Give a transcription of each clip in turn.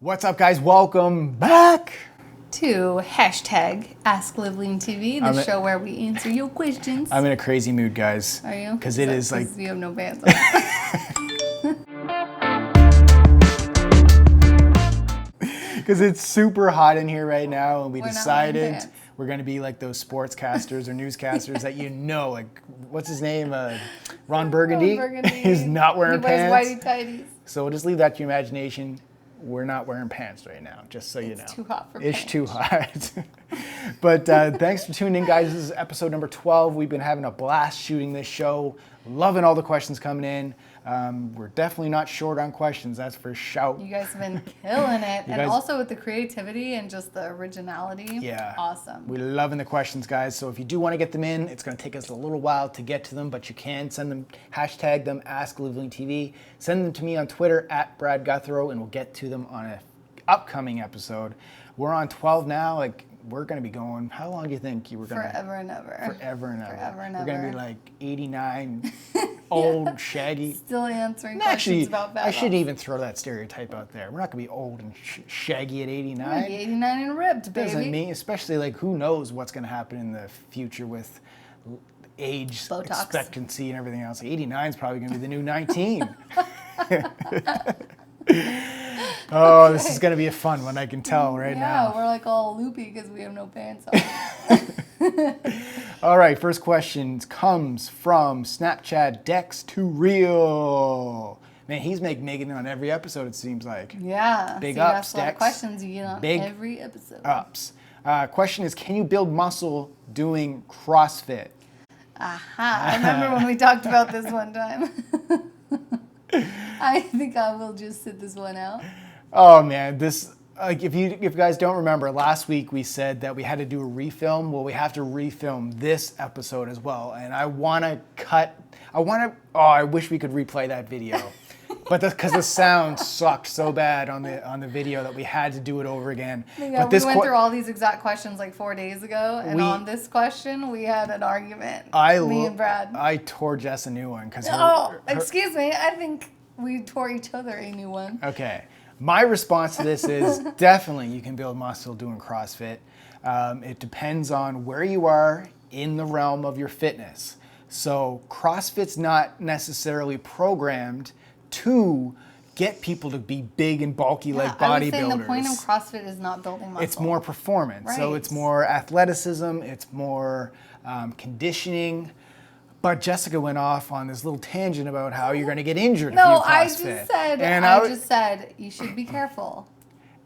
What's up, guys? Welcome back to hashtag AskLiveLeanTV, the show where we answer your questions. I'm in a crazy mood, guys. Are you? Because it is like... you have no pants on. Because it's super hot in here right now, and we We're decided we're going to be like those sportscasters or newscasters that like, what's his name? Ron Burgundy? He's not wearing pants. He wears whitey-tighties. So we'll just leave that to your imagination. We're not wearing pants right now, just so you know. It's too hot for pants. It's too hot. But thanks for tuning in, guys. This is episode number 12. We've been having a blast shooting this show. Loving all the questions coming in. We're definitely not short on questions, that's for sure. You guys have been killing it. And also with the creativity and just the originality. Yeah. Awesome. We're loving the questions, guys. So if you do want to get them in, it's going to take us a little while to get to them, but you can send them, hashtag them, AskLiveLeanTV. Send them to me on Twitter at Brad Guthrow, and we'll get to them on an upcoming episode. We're on 12 now. Like, we're going to be going, how long do you think you were going to? Forever and ever. Forever and ever. Forever and we're ever. We're going to be like 89, old, shaggy. Still answering questions about fat I shouldn't even throw that stereotype out there. We're not going to be old and shaggy at 89. We're going to be 89 and ripped, baby. Doesn't mean, especially like who knows what's going to happen in the future with age Botox. Expectancy and everything else. 89 is probably going to be the new 19. Oh, okay. This is going to be a fun one, I can tell now. Yeah, we're like all loopy because we have no pants on. All right, first question comes from Snapchat Dex2Real. Man, he's making it on every episode, it seems like. Yeah. Big so ups, you ask a lot of Dex. questions you get on every episode. Ups. Question is, can you build muscle doing CrossFit? Aha. I remember when we talked about this one time. I think I will just sit this one out. Oh man, this if you guys don't remember, last week we said that we had to do a refilm. Well, we have to refilm this episode as well, and I wish we could replay that video, but because the sound sucked so bad on the video that we had to do it over again. Yeah, we went through all these exact questions like 4 days ago, and on this question we had an argument. Me and Brad. I tore Jess a new one because. Excuse me. I think we tore each other a new one. Okay. My response to this is definitely you can build muscle doing CrossFit. It depends on where you are in the realm of your fitness. So CrossFit's not necessarily programmed to get people to be big and bulky like bodybuilders. I would say the point of CrossFit is not building muscle. It's more performance. Right. So it's more athleticism, it's more conditioning. But Jessica went off on this little tangent about how you're going to get injured if you do CrossFit. I just said you should be careful.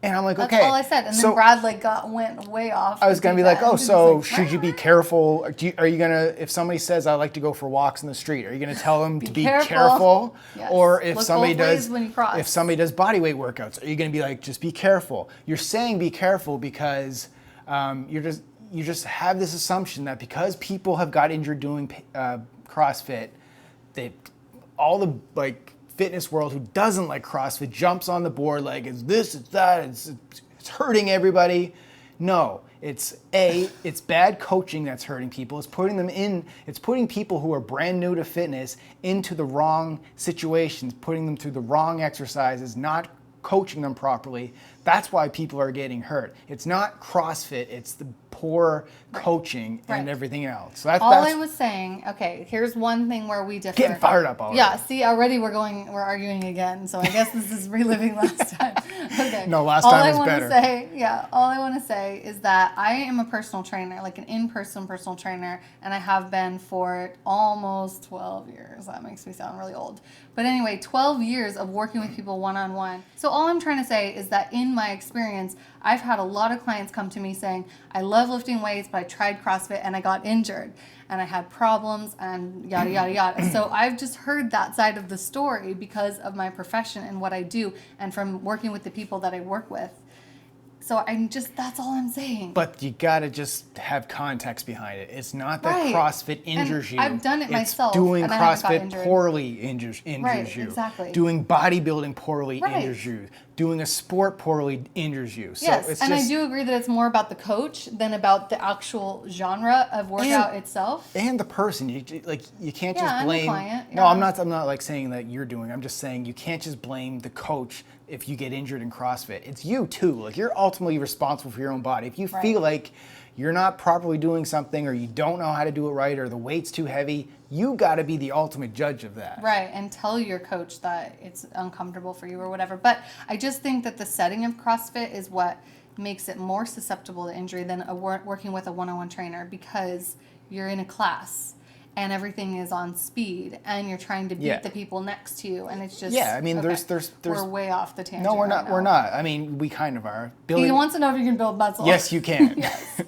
And I'm like, That's okay. all I said. And then Brad went way off. I was going to be like, should you be careful? Are you going to, if somebody says I like to go for walks in the street, are you going to tell them to be careful? Yes. Or if Look somebody both ways when you cross. if somebody does bodyweight workouts, are you going to be like, just be careful? You're saying be careful because you just have this assumption that because people have got injured doing CrossFit, all the fitness world who doesn't like CrossFit jumps on the board like it's this, it's that, it's hurting everybody. No, it's bad coaching that's hurting people. It's putting people who are brand new to fitness into the wrong situations, putting them through the wrong exercises, not coaching them properly. That's why people are getting hurt. It's not CrossFit, it's the poor coaching and everything else. So I was saying, okay, here's one thing where we differ. Getting fired up already. Yeah, see, already we're arguing again, so I guess this is reliving last time. Okay. No, last time was better. All I want to say is that I am a personal trainer, like an in-person personal trainer, and I have been for almost 12 years. That makes me sound really old. But anyway, 12 years of working with people one-on-one. So all I'm trying to say is that in my experience, I've had a lot of clients come to me saying, I love lifting weights, but I tried CrossFit and I got injured and I had problems and yada, yada, yada. So I've just heard that side of the story because of my profession and what I do and from working with the people that I work with. So that's all I'm saying. But you gotta just have context behind it. It's not that CrossFit injures you. I've done it myself. Doing and CrossFit poorly injures you. Exactly. Doing bodybuilding poorly injures you. doing a sport poorly injures you. So Yes, it's and just, I do agree that it's more about the coach than about the actual genre of workout itself. and the person. You can't just Yeah, and the blame. client, No, yeah. I'm not like saying that you're doing. I'm just saying you can't just blame the coach if you get injured in CrossFit. It's you too. Like, you're ultimately responsible for your own body. If you Right. feel like you're not properly doing something, or you don't know how to do it right, or the weight's too heavy, you got to be the ultimate judge of that. Right, and tell your coach that it's uncomfortable for you or whatever. But I just think that the setting of CrossFit is what makes it more susceptible to injury than working with a one-on-one trainer, because you're in a class and everything is on speed and you're trying to beat Yeah. the people next to you, and it's just Yeah, I mean, okay, there's we're way off the tangent. no, we're right not. now. We're not. I mean, we kind of are. He wants to know if you can build muscle. Yes, you can. Yes.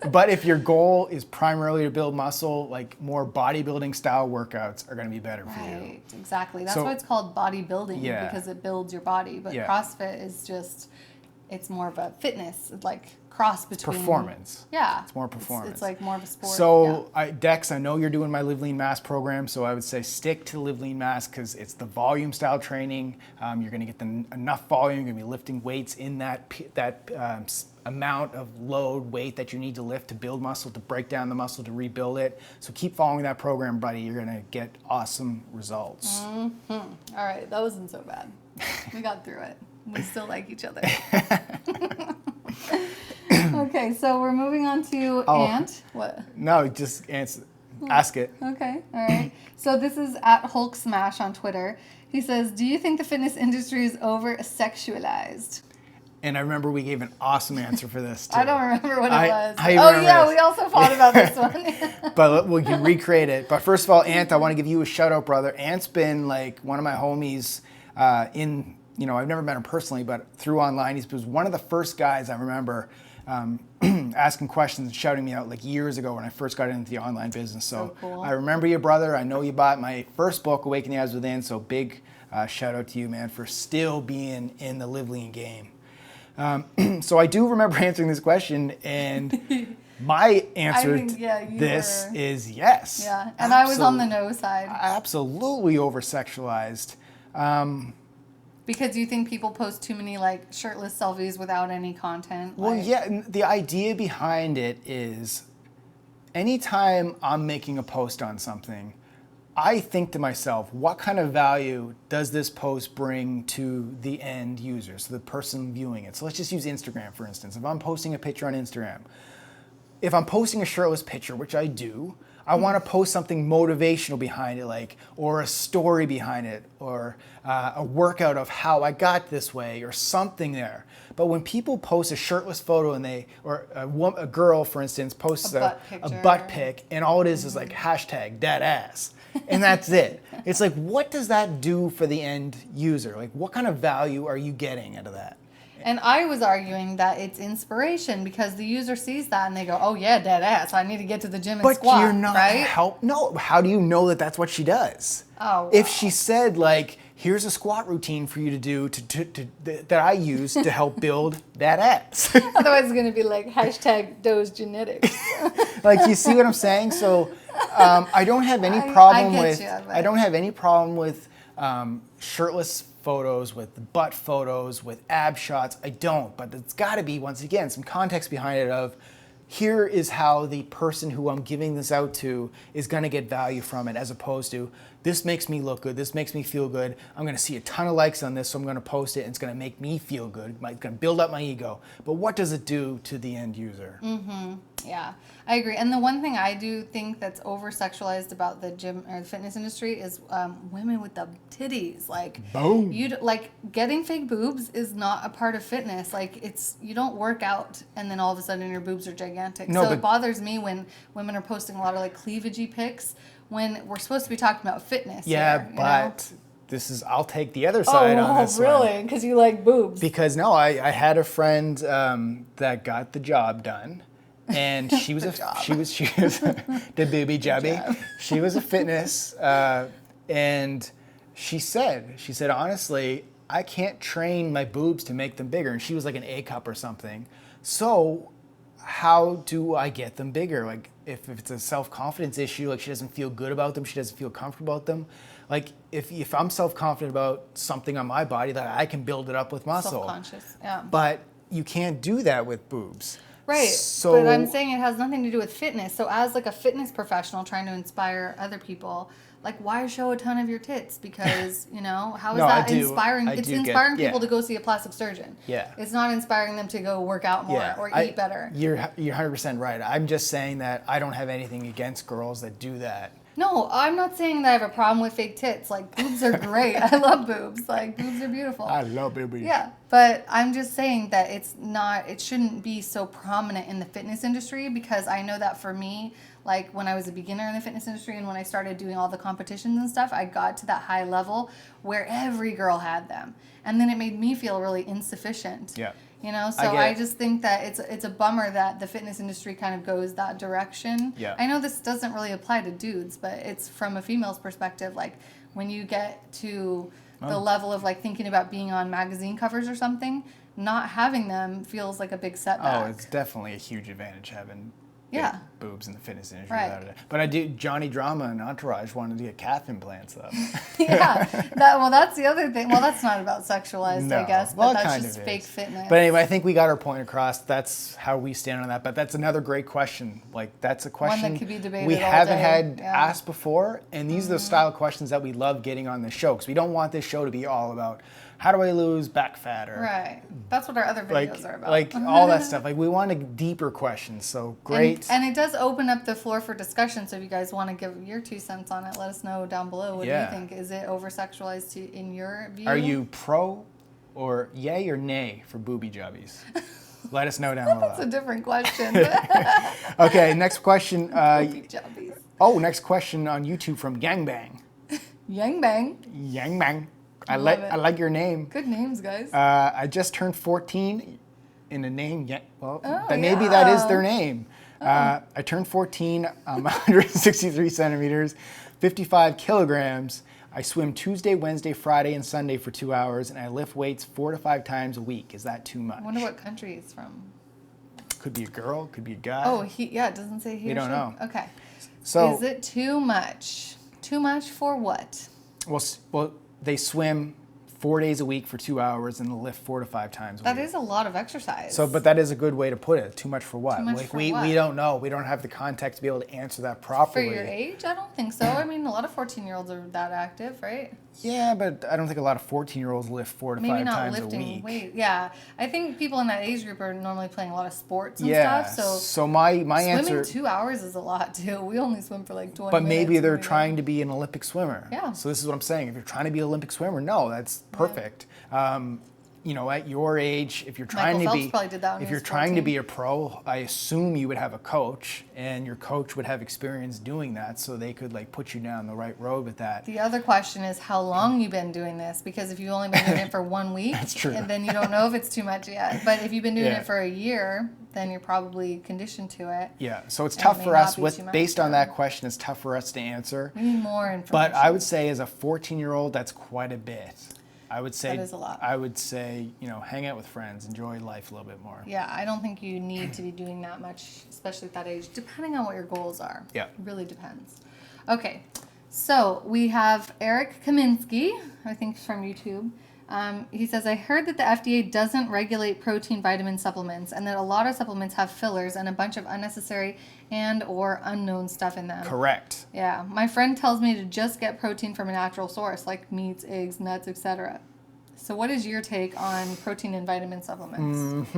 But if your goal is primarily to build muscle, like, more bodybuilding style workouts are going to be better for you. Right, exactly. That's So- why it's called bodybuilding, Yeah. because it builds your body. But Yeah. CrossFit is just, it's more of a fitness, like cross between Performance. Yeah, It's more performance. It's like more of a sport. So, Dex, I know you're doing my Live Lean Mass program, so I would say stick to Live Lean Mass, because it's the volume style training. You're going to get enough volume. You're going to be lifting weights in that amount of load weight that you need to lift to build muscle, to break down the muscle, to rebuild it. So keep following that program, buddy. You're going to get awesome results. All right, that wasn't so bad. We got through it. We still like each other. Okay, so we're moving on to Ant. What? No, just ask it. Okay, all right. So this is at Hulk Smash on Twitter. He says, "Do you think the fitness industry is over sexualized?" And I remember we gave an awesome answer for this too. I don't remember what it was. I Oh remember yeah, this. we also fought about this one. But we can recreate it. But first of all, Ant, I want to give you a shout out, brother. Ant's been like one of my homies I've never met him personally, but through online. He was one of the first guys I remember asking questions and shouting me out like years ago when I first got into the online business. So cool. I remember you, brother. I know you bought my first book, Awaken the Eyes Within. So big shout out to you, man, for still being in the Live Lean game. So I do remember answering this question, and my answer think, yeah, you this were. is yes. Yeah, and I was on the no side. Absolutely over-sexualized. Because you think people post too many like shirtless selfies without any content? Well, like, yeah, and the idea behind it is anytime I'm making a post on something, I think to myself, what kind of value does this post bring to the end user, so the person viewing it? So let's just use Instagram, for instance. If I'm posting a picture on Instagram, if I'm posting a shirtless picture, which I do, I want to post something motivational behind it, like, or a story behind it, or a workout of how I got this way, or something there. But when people post a shirtless photo and a girl, for instance, posts a butt pic, and all it is like hashtag that ass, and that's it. It's like, what does that do for the end user? Like, what kind of value are you getting out of that? And I was arguing that it's inspiration, because the user sees that and they go, "Oh yeah, dead ass. I need to get to the gym and But squat." you're not right? No. How do you know that that's what she does? Oh, If wow. she said, like, here's a squat routine for you to do that I use to help build that ass. Otherwise, it's gonna be like hashtag those genetics. Like, you see what I'm saying? So I don't have any problem get with you, but- I don't have any problem with shirtless photos, with butt photos, with ab shots. I don't, but it's got to be, once again, some context behind it of, here is how the person who I'm giving this out to is going to get value from it, as opposed to, this makes me look good, this makes me feel good, I'm going to see a ton of likes on this, so I'm going to post it, and it's going to make me feel good, it's going to build up my ego. But what does it do to the end user? Yeah, I agree. And the one thing I do think that's over-sexualized about the gym or the fitness industry is women with the titties. Like, Boom. Like, getting fake boobs is not a part of fitness. Like, you don't work out and then all of a sudden your boobs are gigantic. No, so but it bothers me when women are posting a lot of like cleavagey pics when we're supposed to be talking about fitness. Yeah, here, but I'll take the other side on this one. really? Because you like boobs. Because no, I had a friend that got the job done, and she was she was the booby jubby. She was a fitness, and she said honestly, I can't train my boobs to make them bigger, and she was like an A cup or something. So how do I get them bigger? Like, if it's a self-confidence issue, like she doesn't feel good about them, she doesn't feel comfortable about them, Like if I'm self-confident about something on my body, that I can build it up with muscle. Self-conscious, yeah. But you can't do that with boobs. Right. So, but I'm saying it has nothing to do with fitness. So as like a fitness professional trying to inspire other people, like why show a ton of your tits? Because, you know, how is No, that I do. inspiring? I It's do get- inspiring yeah. people to go see a plastic surgeon. Yeah. It's not inspiring them to go work out more or eat better. You're 100% right. I'm just saying that I don't have anything against girls that do that. No, I'm not saying that I have a problem with fake tits. Like, boobs are great. I love boobs. Like, boobs are beautiful. I love baby. Yeah, but I'm just saying that it shouldn't be so prominent in the fitness industry, because I know that for me, like when I was a beginner in the fitness industry and when I started doing all the competitions and stuff, I got to that high level where every girl had them. And then it made me feel really insufficient. Yeah. You know, so I just think that it's a bummer that the fitness industry kind of goes that direction. Yeah. I know this doesn't really apply to dudes, but it's from a female's perspective. Like when you get to the level of like thinking about being on magazine covers or something, not having them feels like a big setback. Oh, it's definitely a huge advantage having Yeah. big boobs in the fitness industry. Right. Without it. But I do. Johnny Drama and Entourage wanted to get calf implants though. Yeah, that's the other thing. Well, that's not about sexualized, I No. guess, but Well, it that's kind just of fake is. fitness. But anyway, I think we got our point across. That's how we stand on that. But that's another great question. Like that's a question could be debated we all haven't day. had Yeah. asked before, and these are the style of questions that we love getting on this show, because we don't want this show to be all about how do I lose back fat or Right. That's what our other videos are about. like all that stuff. Like we want a deeper questions. So great. And it does open up the floor for discussion. So if you guys want to give your 2 cents on it, let us know down below. What Yeah. do you think? Is it over sexualized in your view? Are you pro or yay or nay for booby jubbies? Let us know down That's a below. different question. Okay, next question. Booby jubbies. Next question on YouTube from Gangbang. Yang bang. Yangbang. I Love it. like your name. Good names, guys. I just turned 14 in a name. Oh, Then maybe that is yeah. their name. I turned 14. I'm 163 centimeters, 55 kilograms. I swim Tuesday, Wednesday, Friday, and Sunday for 2 hours, and I lift weights 4 to 5 times a week. Is that too much? I wonder what country he's from. Could be a girl, could be a guy. Oh, it doesn't say he We or don't she. know. Okay. So Is it too much? Too much for what? well, they swim 4 days a week for 2 hours and lift 4 to 5 times a That week. is a lot of exercise. So, but that is a good way to put it. Too much for what? Too much like for we what? don't know. We don't have the context to be able to answer that for properly. your age, I don't think so. I mean, a lot of 14-year-olds are that active, right? Yeah, but I don't think a lot of 14-year-olds lift 4 to Maybe 5 not times a lifting week. weight. Yeah, I think people in that age group are normally playing a lot of sports and Yeah. stuff. So my swimming answer. 2 hours is a lot too. We only swim for like 20 But minutes. maybe they're when we go. trying to be an Olympic swimmer. Yeah. So this is what I'm saying. If you're trying to be an Olympic swimmer, no, that's perfect. You know, at your age, if you're trying Michael to Phelps be, probably did that when if he you're was trying to 14. be a pro, I assume you would have a coach, and your coach would have experience doing that, so they could like put you down the right road with that. The other question is how long you've been doing this, because if you've only been doing it for 1 week, That's true. and then you don't know if it's too much yet. But if you've been doing Yeah. it for a year, then you're probably conditioned to it. Yeah, so it's And tough it may for not us be with too much, based on yeah. that question. It's tough for us to answer. We need more information. But I would say, as a 14-year-old, that's quite a bit. I would say That is a lot. I would say, you know, hang out with friends, enjoy life a little bit more. Yeah, I don't think you need to be doing that much, especially at that age, depending on what your goals are. Yeah. It really depends. Okay, so we have Eric Kaminsky, I think from YouTube. He says, I heard that the FDA doesn't regulate protein vitamin supplements and that a lot of supplements have fillers and a bunch of unnecessary and or unknown stuff in them. Correct. Yeah, my friend tells me to just get protein from a natural source like meats, eggs, nuts, etc. So what is your take on protein and vitamin supplements?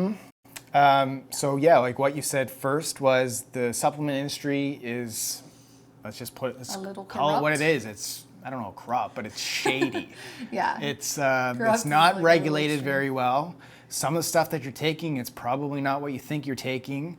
So yeah, like what you said first was the supplement industry is, let's A little call it what it corrupt? is. It's, I don't know, corrupt, but it's shady. Yeah. It's Corrupt is not like a regulated little very well. Some of the stuff that you're taking, it's probably not what you think you're taking.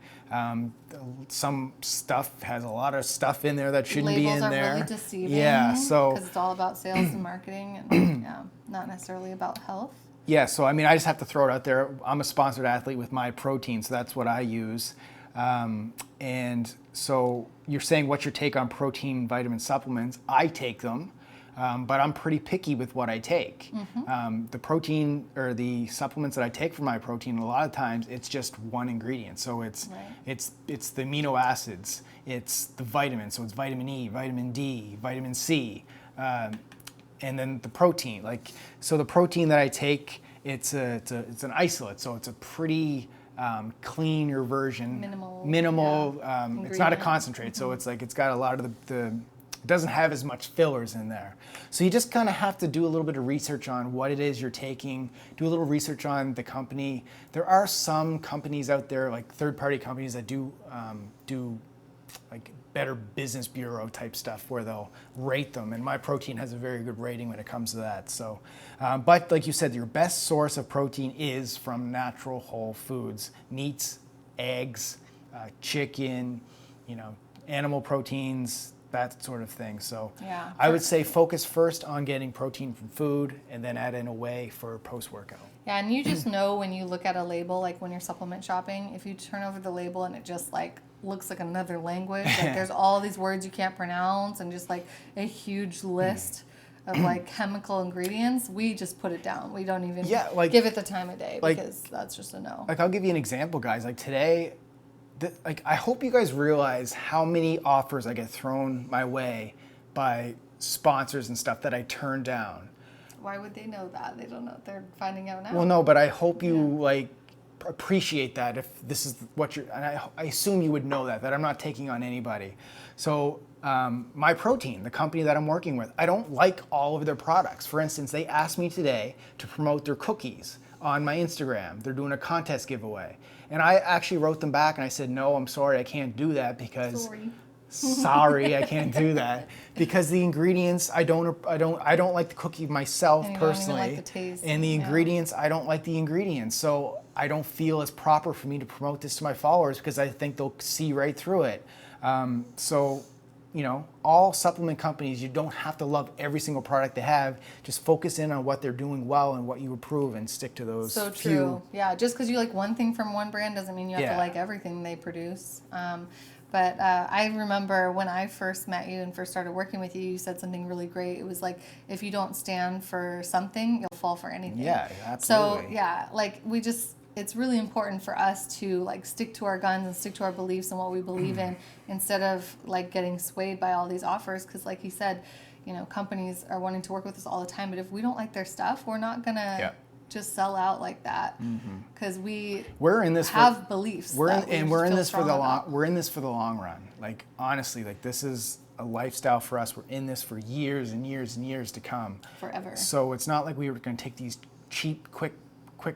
Some stuff has a lot of stuff in there that shouldn't be Labels in are there. really deceiving. Yeah, so because it's all about sales and marketing, and yeah, not necessarily about health. yeah, so I mean, I just have to throw it out there. I'm a sponsored athlete with my protein, so that's what I use. And so you're saying what's your take on protein vitamin supplements? I take them, but I'm pretty picky with what I take. The protein or the supplements that I take for my protein, a lot of times it's just one ingredient. So it's Right. it's the amino acids, it's the vitamins. So it's vitamin E, vitamin D, vitamin C. and then the protein. Like, so the protein that I take, it's an isolate, so it's a pretty cleaner version. Minimal. Yeah. It's not a concentrate, so it's like it's got a lot of the it doesn't have as much fillers in there. So you just kind of have to do a little bit of research on what it is you're taking, do a little research on the company. There are some companies out there, like third-party companies, that do like Better Business Bureau type stuff where they'll rate them, and my protein has a very good rating when it comes to that. So, but like you said, your best source of protein is from natural whole foods, meats, eggs, chicken, animal proteins, that sort of thing. So yeah, I would say focus first on getting protein from food and then add in a whey for post-workout. Yeah, and you just know when you look at a label, like when you're supplement shopping, if you turn over the label and it just like looks like another language, like there's all these words you can't pronounce and just like a huge list of like chemical ingredients, we just put it down. We don't even give it the time of day because that's just a no. Like I'll give you an example, guys. Like today, I hope you guys realize how many offers I get thrown my way by sponsors and stuff that I turn down. Why would they know that? They don't know. They're finding out now. Well, no, but I hope you appreciate that if this is what you're, and I assume you would know that I'm not taking on anybody. So my protein, the company that I'm working with, I don't like all of their products. For instance, they asked me today to promote their cookies on my Instagram. They're doing a contest giveaway. And I actually wrote them back and I said, no, I'm sorry, I can't do that because sorry, I can't do that because the ingredients I don't like the cookie myself personally. Don't even like the taste. And the ingredients, I don't like the ingredients. So I don't feel it's proper for me to promote this to my followers because I think they'll see right through it. So all supplement companies, you don't have to love every single product they have. Just focus in on what they're doing well and what you approve and stick to those So few. true. Yeah, just because you like one thing from one brand doesn't mean you have to like everything they produce. But I remember when I first met you and first started working with you, you said something really great. It was like, if you don't stand for something, you'll fall for anything. Yeah, absolutely. So yeah, like it's really important for us to like stick to our guns and stick to our beliefs and what we believe in instead of like getting swayed by all these offers. Because like you said, companies are wanting to work with us all the time. But if we don't like their stuff, we're not going to just sell out like that because we're in this have beliefs. We're in this for the long run. Like honestly, like this is a lifestyle for us. We're in this for years and years and years to come. Forever. So it's not like we were going to take these cheap, quick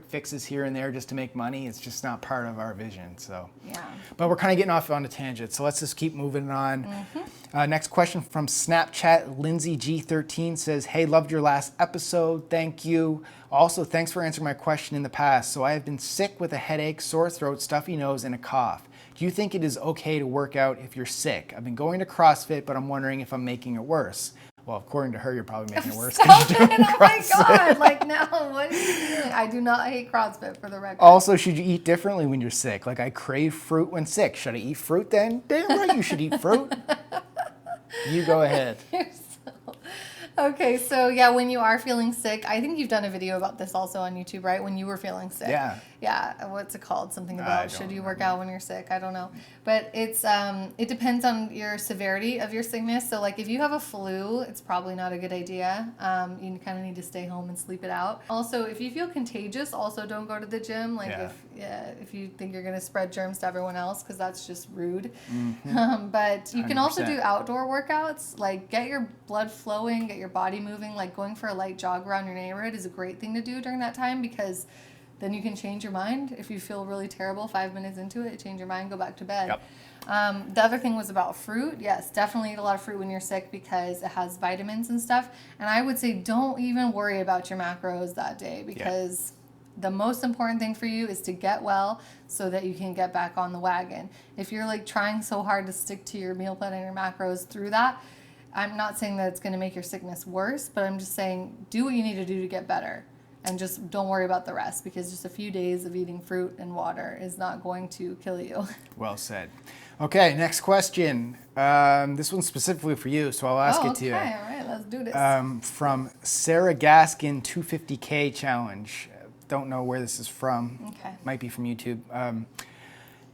fixes here and there just to make money. It's just not part of our vision. So but we're kind of getting off on a tangent, so let's just keep moving on. Next question from Snapchat. Lindsay G13 says, hey, loved your last episode, thank you. Also, thanks for answering my question in the past. So I have been sick with a headache, sore throat, stuffy nose, and a cough. Do you think it is okay to work out if you're sick? I've been going to CrossFit, but I'm wondering if I'm making it worse. Well, according to her, you're probably making it worse. Stop it! Oh my God! Like now, what are you doing? I do not hate CrossFit, for the record. Also, should you eat differently when you're sick? Like I crave fruit when sick. Should I eat fruit then? Damn right, you should eat fruit. You go ahead. Okay, so yeah, when you are feeling sick, I think you've done a video about this also on YouTube, right? When you were feeling sick. Yeah, what's it called? Something about should you work out when you're sick? I don't know. But it's it depends on your severity of your sickness. So like if you have a flu, it's probably not a good idea. You kind of need to stay home and sleep it out. Also, if you feel contagious, also don't go to the gym. Like if you think you're going to spread germs to everyone else, because that's just rude. But you can 100%. Also do outdoor workouts. Like get your blood flowing, get your body moving. Like going for a light jog around your neighborhood is a great thing to do during that time because then you can change your mind. If you feel really terrible 5 minutes into it, change your mind, go back to bed. The other thing was about fruit. Yes, definitely eat a lot of fruit when you're sick because it has vitamins and stuff. And I would say don't even worry about your macros that day because the most important thing for you is to get well so that you can get back on the wagon. If you're like trying so hard to stick to your meal plan and your macros through that, I'm not saying that it's going to make your sickness worse, but I'm just saying do what you need to do to get better. And just don't worry about the rest because just a few days of eating fruit and water is not going to kill you. Well said. Okay, next question. This one's specifically for you, so I'll ask it to you. Okay, all right, let's do this. From Sarah Gaskin 250K Challenge. Don't know where this is from. Okay. Might be from YouTube.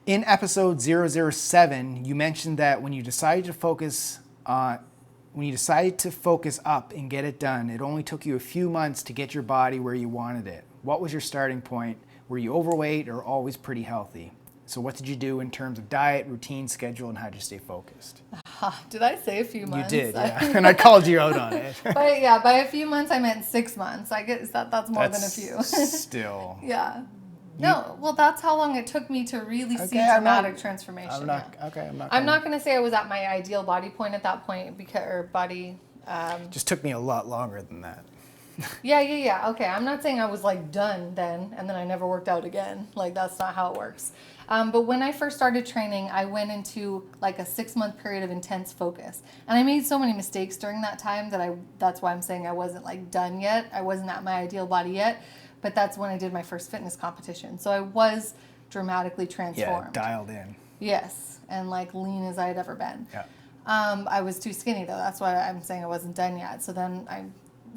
In episode 007, you mentioned that when you decided to focus on when you decided to focus up and get it done, it only took you a few months to get your body where you wanted it. What was your starting point? Were you overweight or always pretty healthy? So what did you do in terms of diet, routine, schedule, and how did you stay focused? Did I say a few months? You did, yeah. And I called you out on it. But yeah, by a few months I meant 6 months. I guess that's more than a few. Still. Yeah. No, well, that's how long it took me to really see dramatic transformation. I'm not going to say I was at my ideal body point at that point just took me a lot longer than that. Yeah. Okay, I'm not saying I was like done then, and then I never worked out again. Like that's not how it works. But when I first started training, I went into like a 6-month period of intense focus, and I made so many mistakes during that time that's why I'm saying I wasn't like done yet. I wasn't at my ideal body yet. But that's when I did my first fitness competition. So I was dramatically transformed. Yeah, dialed in. Yes, and like lean as I had ever been. Yeah. I was too skinny though. That's why I'm saying I wasn't done yet. So then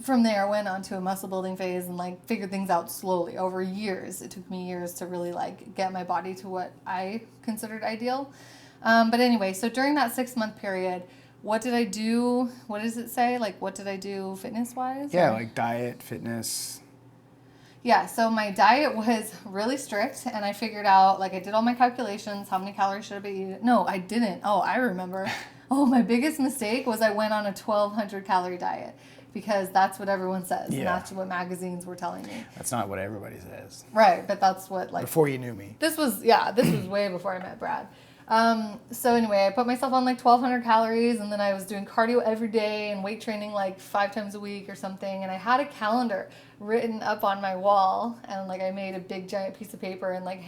from there, went on to a muscle building phase and like figured things out slowly over years. It took me years to really like get my body to what I considered ideal. But anyway, so during that 6-month period, what did I do? What does it say? Like, what did I do fitness-wise? Yeah, like diet, fitness. Yeah, so my diet was really strict, and I figured out, like, I did all my calculations, how many calories should I be eating. No, I didn't. Oh, I remember. My biggest mistake was I went on a 1,200 calorie diet, because that's what everyone says, and that's what magazines were telling me. That's not what everybody says. Right, but that's what, like... Before you knew me. This was way before I met Brad. So anyway, I put myself on like 1,200 calories, and then I was doing cardio every day and weight training like 5 times a week or something. And I had a calendar written up on my wall, and like I made a big giant piece of paper and like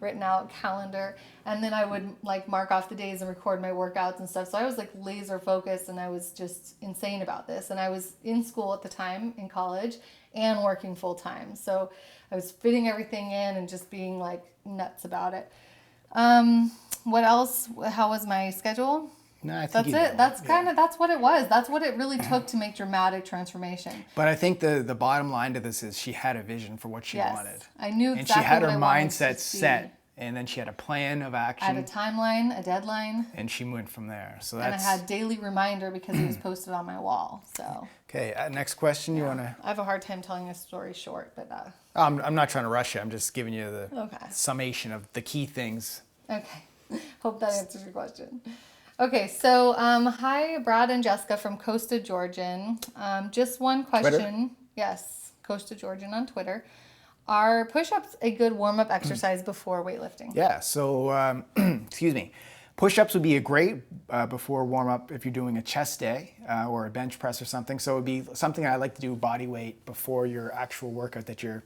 written out calendar. And then I would like mark off the days and record my workouts and stuff. So I was like laser focused, and I was just insane about this. And I was in school at the time, in college, and working full time. So I was fitting everything in and just being like nuts about it. What else? How was my schedule? No, I think that's it. That's what it was. That's what it really took to make dramatic transformation. But I think the bottom line to this is she had a vision for what she wanted. I knew exactly and she had her what I wanted mindset to set, and then she had a plan of action. I had a timeline, a deadline. And she went from there. So and I had daily reminder because it was posted on my wall. So. Okay, next question. You want to? I have a hard time telling this story short, but. I'm not trying to rush you. I'm just giving you the summation of the key things. Okay. Hope that answers your question. Okay, so hi, Brad and Jessica from Costa Georgian. Just one question. Twitter? Yes, Costa Georgian on Twitter. Are push-ups a good warm-up exercise before weightlifting? Yeah, so, excuse me. Push-ups would be a great before warm-up if you're doing a chest day or a bench press or something. So it would be something I like to do body weight before your actual workout that you're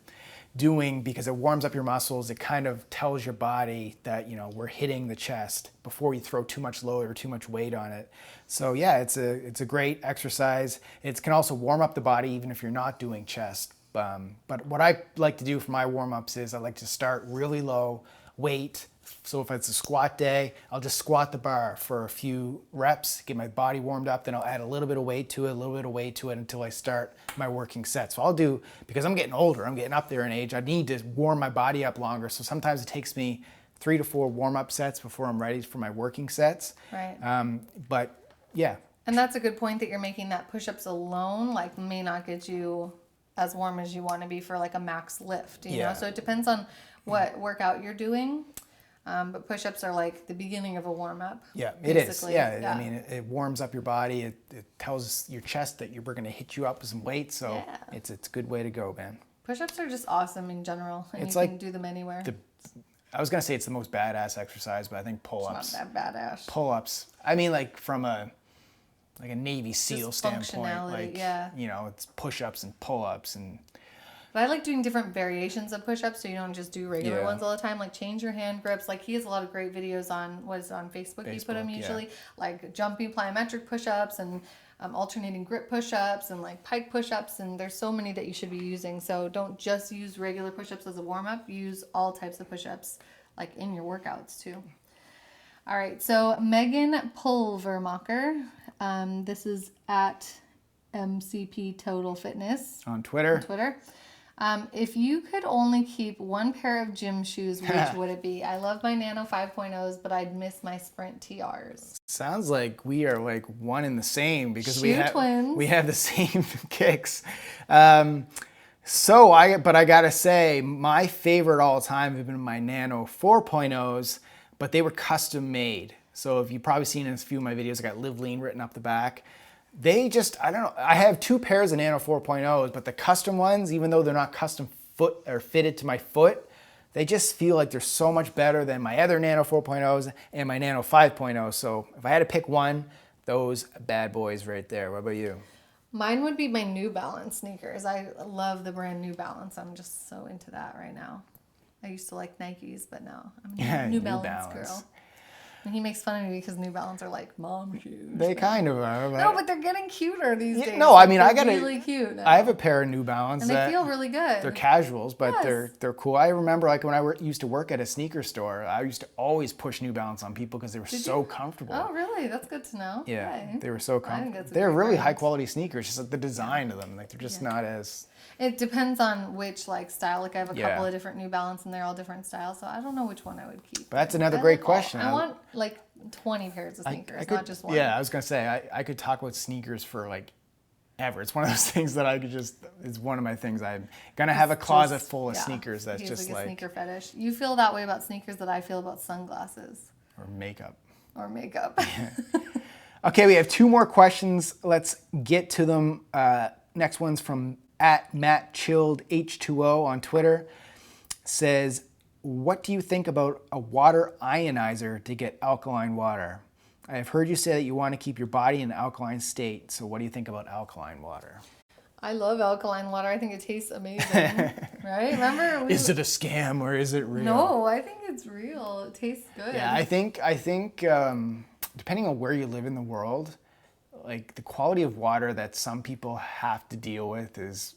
doing, because it warms up your muscles. It kind of tells your body that, you know, we're hitting the chest before you throw too much load or too much weight on it. So yeah, it's a great exercise. It can also warm up the body even if you're not doing chest. But what I like to do for my warm-ups is I like to start really low weight. So if it's a squat day, I'll just squat the bar for a few reps, get my body warmed up, then I'll add a little bit of weight to it, until I start my working set. So I'll do, because I'm getting older, I'm getting up there in age, I need to warm my body up longer. So sometimes it takes me 3 to 4 warm-up sets before I'm ready for my working sets. Right. But yeah. And that's a good point that you're making, that push-ups alone like may not get you as warm as you want to be for like a max lift, you know? So it depends on what workout you're doing. But push-ups are like the beginning of a warm-up. Yeah, it is. Yeah, I mean, it warms up your body. It tells your chest that we're going to hit you up with some weight. So it's a good way to go, man. Push-ups are just awesome in general, and it's you can do them anywhere. I was going to say it's the most badass exercise, but I think pull-ups. It's not that badass. Pull-ups. I mean, like from a Navy SEAL standpoint, like you know, it's push-ups and pull-ups and. But I like doing different variations of push-ups, so you don't just do regular ones all the time. Like change your hand grips. Like he has a lot of great videos on Facebook. You put them usually, like jumping plyometric push-ups and alternating grip push-ups and like pike push-ups. And there's so many that you should be using. So don't just use regular push-ups as a warm-up. Use all types of push-ups, like in your workouts too. All right. So Megan Pulvermacher, this is at MCP Total Fitness on Twitter. If you could only keep one pair of gym shoes, which would it be? I love my Nano 5.0s, but I'd miss my Sprint TRs. Sounds like we are like one and the same because twins. we have the same kicks. But I gotta say, my favorite all time have been my Nano 4.0s, but they were custom made. So if you've probably seen in a few of my videos, I got Live Lean written up the back. They just, I don't know, I have 2 pairs of Nano 4.0s, but the custom ones, even though they're not custom foot or fitted to my foot, they just feel like they're so much better than my other Nano 4.0s and my Nano 5.0. So if I had to pick one, those bad boys right there. What about you? Mine would be my New Balance sneakers. I love the brand New Balance. I'm just so into that right now. I used to like Nikes, but now I'm a New Balance girl. And he makes fun of me because New Balance are like mom shoes. They kind of are. No, but they're getting cuter these days. No, I mean, they're really cute now. I have a pair of New Balance. And they feel really good. They're casuals, but they're cool. I remember like when I used to work at a sneaker store, I used to always push New Balance on people because they were so comfortable. Oh, really? That's good to know. Yeah, okay. they were so comfortable. They're really high quality sneakers. Just like the design of them, like they're just not as. It depends on which like style. Like I have a couple of different New Balance, and they're all different styles. So I don't know which one I would keep. But that's another great question. I want like 20 pairs of sneakers, not just one. Yeah, I was gonna say I could talk about sneakers for like ever. It's one of those things that I could just. It's one of my things. I'm gonna have a closet full of sneakers. That's just like a sneaker fetish. You feel that way about sneakers that I feel about sunglasses or makeup. Okay, we have 2 more questions. Let's get to them. Next one's from @MattChilledH2O on Twitter. Says, what do you think about a water ionizer to get alkaline water? I have heard you say that you want to keep your body in an alkaline state. So what do you think about alkaline water? I love alkaline water. I think it tastes amazing. Right? Remember? Is it a scam or is it real? No, I think it's real. It tastes good. Yeah, I think depending on where you live in the world, like the quality of water that some people have to deal with is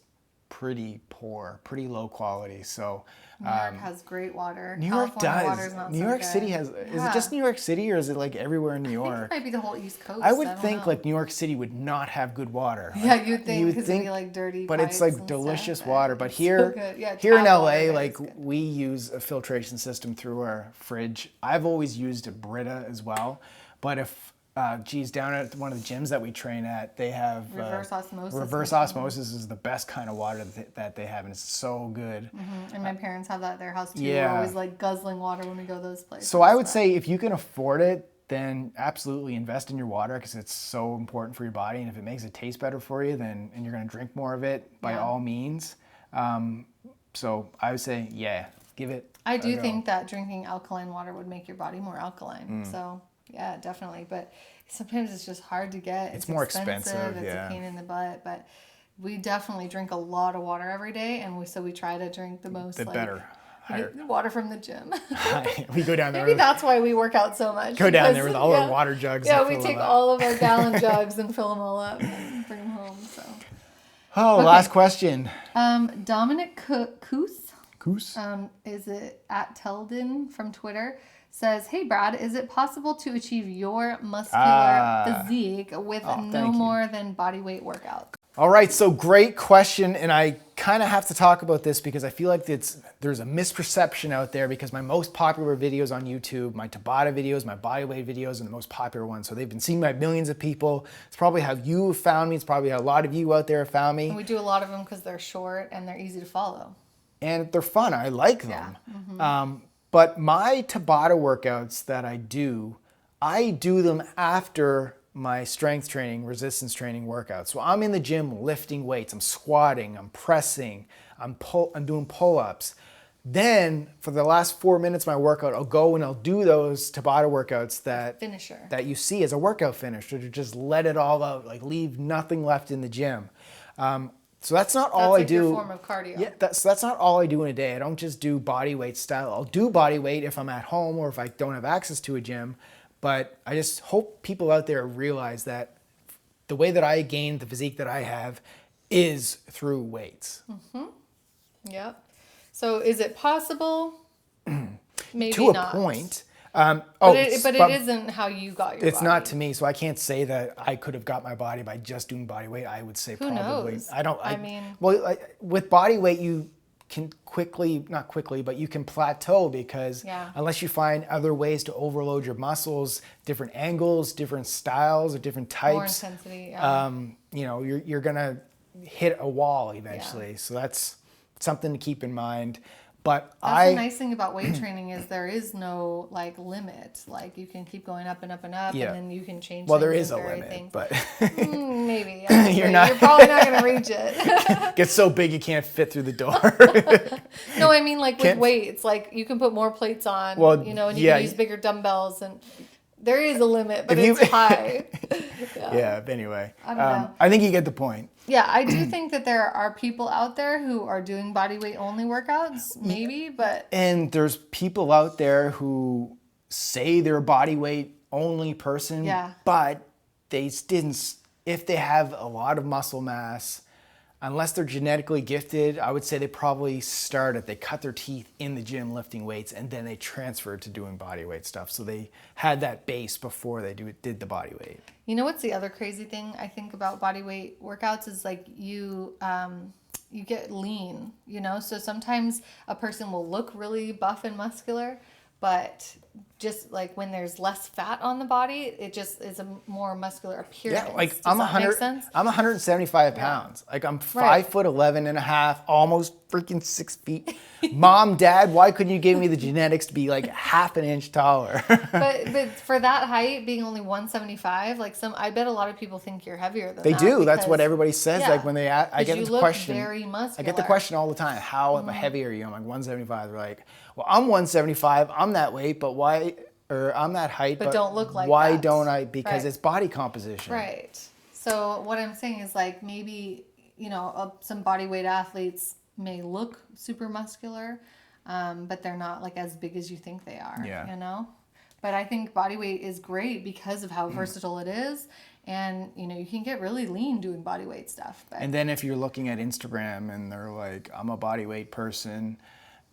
pretty poor, pretty low quality. So New York has great water. New York California does. Water's not New so York good. City has. Is it just New York City or is it like everywhere in New York? I think it might be the whole East Coast. I would think know. like New York City would not have good water. Yeah, you'd think because it'd be like dirty. But it's like delicious stuff, water. But here, here in LA, like we use a filtration system through our fridge. I've always used a Brita as well. But if down at one of the gyms that we train at, they have reverse osmosis. Reverse osmosis is the best kind of water that they have, and it's so good. Mm-hmm. And my parents have that at their house too. Yeah. We're always like guzzling water when we go to those places. So I would say if you can afford it, then absolutely invest in your water because it's so important for your body. And if it makes it taste better for you, and you're going to drink more of it by all means. So I would say, give it. I do think that drinking alkaline water would make your body more alkaline. So. Yeah, definitely. But sometimes it's just hard to get. It's more expensive. It's a pain in the butt. But we definitely drink a lot of water every day, and we try to drink the most. Better. Water from the gym. We go down there. Maybe that's why we work out so much. Go down there with all our water jugs. Yeah, we take all of our gallon jugs and fill them all up and bring them home. So. Last question. Dominic Coos. Coos. Is it @Teldon from Twitter? Says, hey Brad, is it possible to achieve your muscular physique with no more than body weight workout? All right, so great question, and I kind of have to talk about this because I feel like there's a misperception out there because my most popular videos on YouTube, my Tabata videos, my bodyweight videos are the most popular ones. So they've been seen by millions of people. It's probably how you have found me. It's probably how a lot of you out there have found me. And we do a lot of them because they're short and they're easy to follow. And they're fun. I like them. Yeah. Mm-hmm. But my Tabata workouts that I do them after my strength training, resistance training workouts. So I'm in the gym lifting weights, I'm squatting, I'm pressing, I'm doing pull-ups. Then for the last 4 minutes of my workout, I'll go and I'll do those Tabata workouts that you see as a workout finisher to just let it all out, like leave nothing left in the gym. So that's not all I do. That's your form of cardio. Yeah, that's not all I do in a day. I don't just do body weight style. I'll do body weight if I'm at home or if I don't have access to a gym. But I just hope people out there realize that the way that I gained the physique that I have is through weights. Mm-hmm. Yep. So is it possible? Maybe to not. A point. But it isn't how you got your body. It's not to me, so I can't say that I could have got my body by just doing body weight. I would say Who probably. knows? With body weight, you can not quickly, but you can plateau because unless you find other ways to overload your muscles, different angles, different styles, or different types, more intensity. you're gonna hit a wall eventually. So that's something to keep in mind. But that's the nice thing about weight training is there is no like limit. Like you can keep going up and up and up, and then you can change. Well, there is a limit, but maybe you're probably not going to reach it. Gets so big you can't fit through the door. No, I mean like with weights, like you can put more plates on. Well, and you can use bigger dumbbells, and there is a limit, but it's high. But anyway, I don't know. I think you get the point. Yeah, I do think that there are people out there who are doing body weight only workouts, maybe, but... And there's people out there who say they're a body weight only person, but they didn't, if they have a lot of muscle mass, unless they're genetically gifted, I would say they probably they cut their teeth in the gym lifting weights, and then they transferred to doing body weight stuff. So they had that base before they did the body weight. You know what's the other crazy thing I think about body weight workouts is like you get lean, So sometimes a person will look really buff and muscular, but just like when there's less fat on the body, it just is a more muscular appearance. Yeah, like Does that make sense? I'm 175 pounds. Like I'm 5'11" and a half, almost freaking 6 feet. Mom, Dad, why couldn't you give me the genetics to be like half an inch taller? but for that height, being only 175, like I bet a lot of people think you're heavier than they that. They do. That's what everybody says. Like when they I get the question. Very muscular. I get the question all the time. How heavy are you? I'm like 175. They're like, well, I'm 175. I'm that weight, but why? Or I'm that height, but don't look like why that. Don't I? Because it's body composition. Right. So what I'm saying is like maybe, some body weight athletes may look super muscular, but they're not like as big as you think they are, But I think body weight is great because of how versatile it is. And, you can get really lean doing body weight stuff. But. And then if you're looking at Instagram and they're like, I'm a body weight person,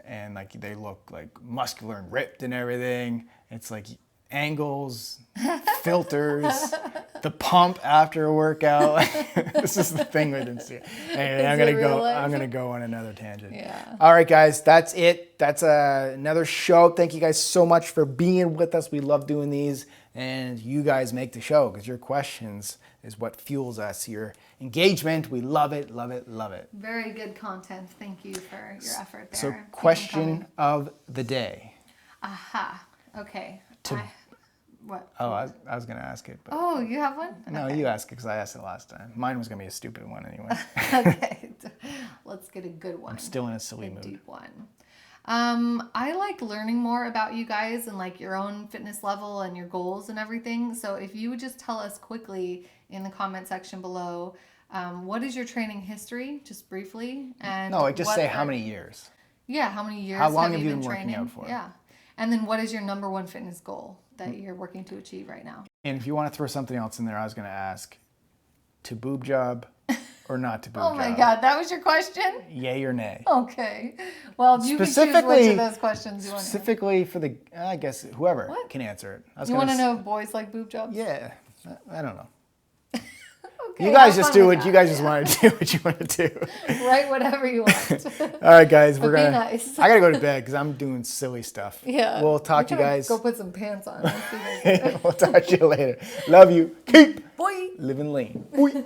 and like they look like muscular and ripped and everything, it's like angles, filters, the pump after a workout. This is the thing with Instagram. Anyway, I'm gonna go on another tangent. Yeah. All right, guys, that's it. That's another show. Thank you guys so much for being with us. We love doing these, and you guys make the show because your questions is what fuels us. Your engagement, we love it, love it, love it. Very good content. Thank you for your effort there. So, question of the day. Aha. Okay. What? Oh, I was going to ask it. But oh, you have one? No, you ask it because I asked it last time. Mine was going to be a stupid one anyway. Okay. Let's get a good one. I'm still in a silly mood. Deep one. I like learning more about you guys and like your own fitness level and your goals and everything. So if you would just tell us quickly in the comment section below, what is your training history, just briefly? And no, just say how many years. Yeah, how many years how long have you been been training? Working out for? Yeah. And then what is your number one fitness goal that you're working to achieve right now? And if you want to throw something else in there, I was going to ask, to boob job or not to boob job? Oh my God, that was your question? Yay or nay? Okay. Well, you can choose which of those questions you want to know. Specifically for the, I guess, whoever can answer it. You want to know if boys like boob jobs? Yeah. I don't know. Okay, you guys just do what you guys just want to do what you want to do. Write whatever you want. All right, guys, we're gonna. Nice. I gotta go to bed because I'm doing silly stuff. Yeah. We'll talk to you guys. Go put some pants on. We'll talk to you later. Love you. Keep Boy. living lean. Boy.